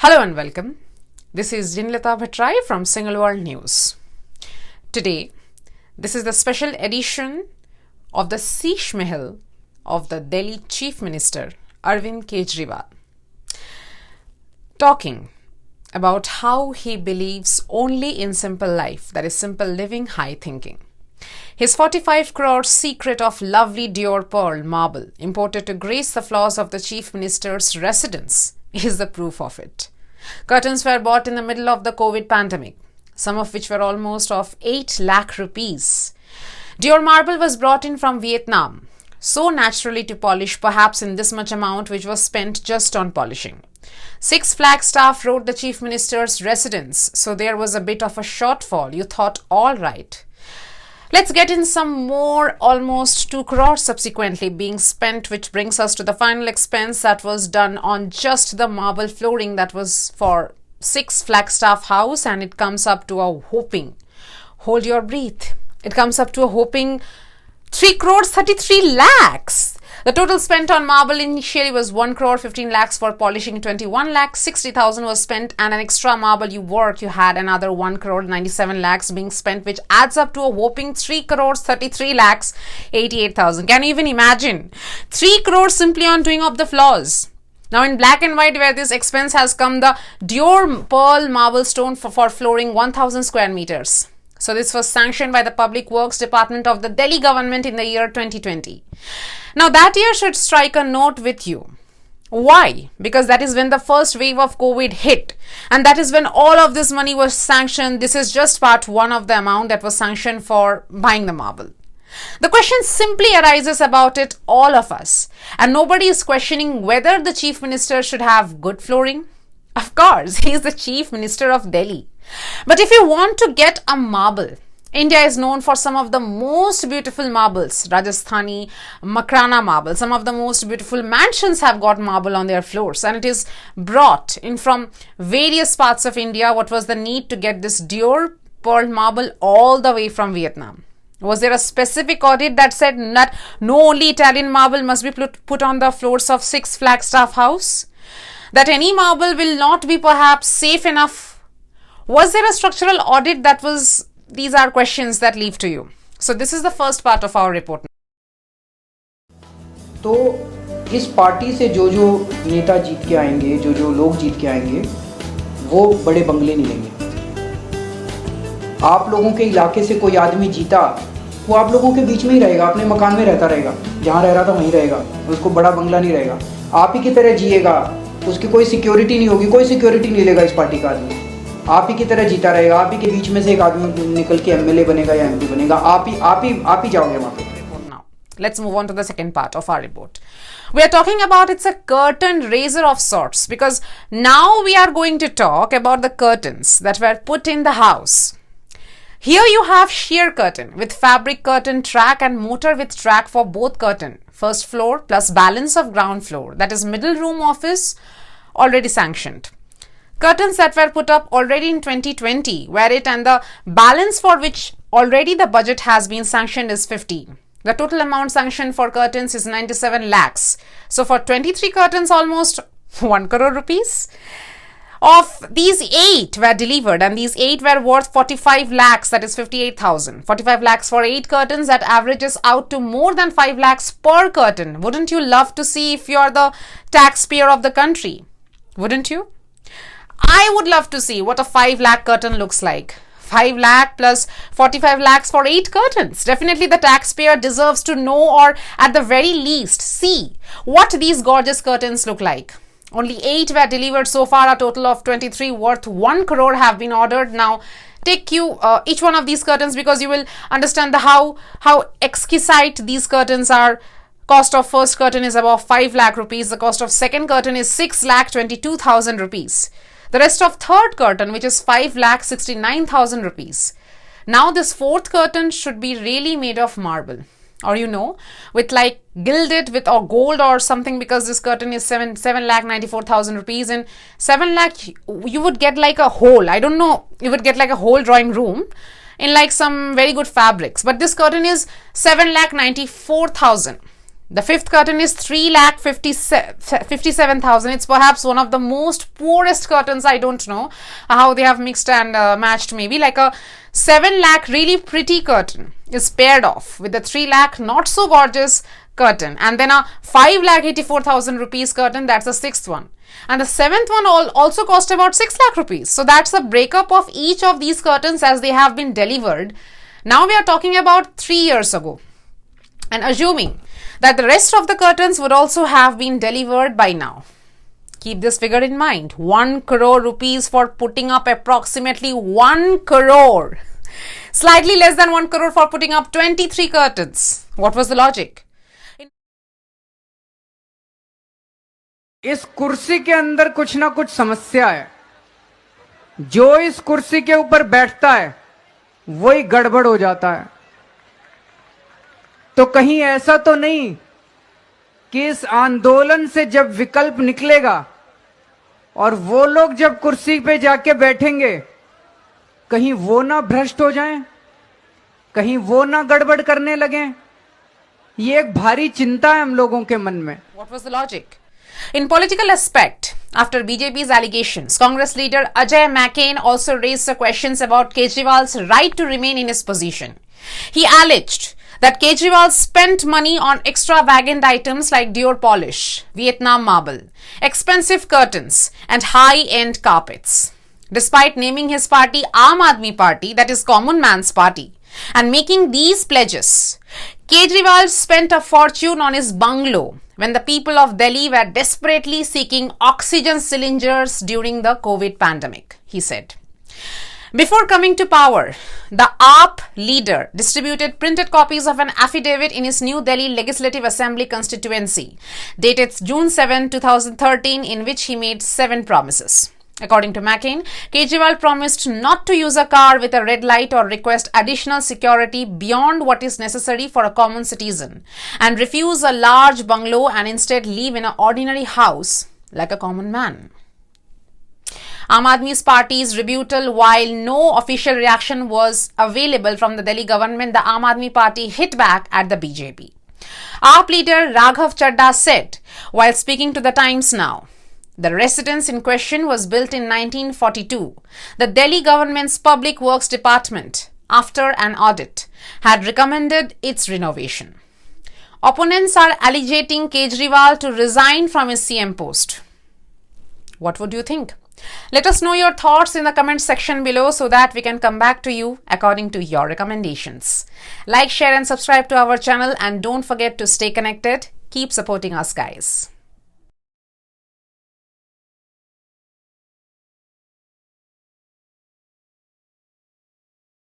Hello and welcome. This is Jinlata Bhattrai from singleworldnews. Today, this is the special edition of the Sheesh Mahal of the Delhi Chief Minister Arvind Kejriwal, talking about how he believes only in simple life, that is simple living, high thinking. His 45 crore secret of lovely Dior Pearl marble imported to grace the floors of the Chief Minister's residence is the proof of it. Curtains were bought in the middle of the COVID pandemic, some of which were almost of 8 lakh rupees. Dior marble was brought in from Vietnam, so naturally to polish, perhaps in this much amount which was spent just on polishing. 6 flag staff rode the Chief Minister's residence, so there was a bit of a shortfall. You thought, all right. Let's get in some more, almost 2 crore subsequently being spent, which brings us to the final expense that was done on just the marble flooring that was for 6 Flagstaff house, and it comes up to a whopping, hold your breath, it comes up to a whopping 3 crores 33 lakhs. The total spent on marble initially was 1 crore 15 lakhs for polishing, 21 lakhs 60,000 was spent, and an extra marble you had another 1 crore 97 lakhs being spent, which adds up to a whopping 3 crores 33 lakhs 88,000. Can you even imagine? 3 crores simply on doing up the floors. Now in black and white where this expense has come, the Dior Pearl marble stone for flooring 1,000 square meters. So this was sanctioned by the Public Works Department of the Delhi government in the year 2020. Now that year should strike a note with you. Why? Because that is when the first wave of COVID hit, and that is when all of this money was sanctioned. This is just part one of the amount that was sanctioned for buying the marble. The question simply arises about it, all of us, and nobody is questioning whether the Chief Minister should have good flooring. Of course, he is the Chief Minister of Delhi. But if you want to get a marble, India is known for some of the most beautiful marbles, Rajasthani, Makrana marble. Some of the most beautiful mansions have got marble on their floors, and it is brought in from various parts of India. What was the need to get this Dior Pearl marble all the way from Vietnam? Was there a specific audit that said that no, only Italian marble must be put on the floors of 6 Flagstaff house? That any marble will not be perhaps safe enough? Was there a structural audit that was? These are questions that leave to you. So this is the first part of our report. तो इस party से जो नेता जीत के आएंगे, जो लोग जीत के आएंगे, वो बड़े बंगले नहीं लेंगे. आप लोगों के इलाके से कोई आदमी जीता, वो आप लोगों के बीच में ही रहेगा, अपने मकान में रहता रहेगा, जहाँ रह रहा था वहीं रहेगा, उसको बड़ा बंगला नहीं रहेगा. आप ही की तरह जिएगा, उसकी कोई सिक्योरिटी नहीं होगी, कोई सिक्योरिटी नहीं लेगा इस पार्टी का आदमी. आप ही की तरह जीता रहेगा, आप ही के बीच में से एक आदमी निकल के एमएलए बनेगा या एमपी बनेगा, आप ही जाओगे वहां पे. Now, let's move on to the second part of our report. We are talking about it's a curtain raiser of sorts, because now we are going to talk about the curtains that were put in the house. Here you have sheer curtain with fabric curtain track and motor with track for both curtain, first floor plus balance of ground floor, that is middle room office, already sanctioned. Curtains that were put up already in 2020, where it and the balance for which already the budget has been sanctioned is 50. The total amount sanctioned for curtains is 97 lakhs. So for 23 curtains, almost 1 crore rupees. Of these 8 were delivered, and these 8 were worth 45 lakhs, that is 58,000. 45 lakhs for 8 curtains, that averages out to more than 5 lakhs per curtain. Wouldn't you love to see if you're the taxpayer of the country? Wouldn't you? I would love to see what a 5 lakh curtain looks like. 5 lakh plus 45 lakhs for 8 curtains. Definitely the taxpayer deserves to know, or at the very least see what these gorgeous curtains look like. Only 8 were delivered so far. A total of 23 worth 1 crore have been ordered. Now take you each one of these curtains, because you will understand how exquisite these curtains are. Cost of first curtain is about 5 lakh rupees. The cost of second curtain is 6 lakh 22,000 rupees. The rest of third curtain, which is 5 lakh 69,000 rupees. Now this fourth curtain should be really made of marble, or with like gilded with or gold or something, because this curtain is 7 lakh 94,000 rupees. And 7 lakh you would get like a whole, I don't know, you would get like a whole drawing room in like some very good fabrics. But this curtain is 7 lakh 94,000. The fifth curtain is 3,57,000. It's perhaps one of the most poorest curtains. I don't know how they have mixed and matched. Maybe like a 7 lakh really pretty curtain is paired off with the 3 lakh not so gorgeous curtain, and then a 5,84,000 rupees curtain. That's the sixth one, and the seventh one also cost about 6 lakh rupees. So that's the breakup of each of these curtains as they have been delivered. Now we are talking about 3 years ago, and assuming that the rest of the curtains would also have been delivered by now. Keep this figure in mind. 1 crore rupees for putting up approximately 1 crore. Slightly less than 1 crore for putting up 23 curtains. What was the logic? इस कुर्सी के अंदर कुछ ना कुछ समस्या है. जो इस कुर्सी के ऊपर बैठता है वही गड़बड़ हो जाता है. तो कहीं ऐसा तो नहीं कि इस आंदोलन से जब विकल्प निकलेगा और वो लोग जब कुर्सी पे जाके बैठेंगे, कहीं वो ना भ्रष्ट हो जाएं, कहीं वो ना गड़बड़ करने लगें. ये एक भारी चिंता है हम लोगों के मन में. What was the logic? In political aspect, after BJP's allegations, Congress leader Ajay McCain also raised the questions about Kejriwal's right to remain in his position. He alleged that Kejriwal spent money on extravagant items like Dior polish, Vietnam marble, expensive curtains, and high-end carpets. Despite naming his party Aam Aadmi Party, that is common man's party, and making these pledges, Kejriwal spent a fortune on his bungalow when the people of Delhi were desperately seeking oxygen cylinders during the COVID pandemic, he said. Before coming to power, the AAP leader distributed printed copies of an affidavit in his New Delhi Legislative Assembly constituency, dated June 7, 2013, in which he made 7 promises. According to McCain, Kejriwal promised not to use a car with a red light or request additional security beyond what is necessary for a common citizen, and refuse a large bungalow and instead live in an ordinary house like a common man. Aam Aadmi's party's rebuttal, while no official reaction was available from the Delhi government, the Aam Aadmi party hit back at the BJP. AAP leader Raghav Chadha said, while speaking to the Times Now, the residence in question was built in 1942. The Delhi government's Public Works Department, after an audit, had recommended its renovation. Opponents are alleging Kejriwal to resign from his CM post. What would you think? Let us know your thoughts in the comment section below so that we can come back to you according to your recommendations. Like, share and subscribe to our channel, and don't forget to stay connected. Keep supporting us, guys.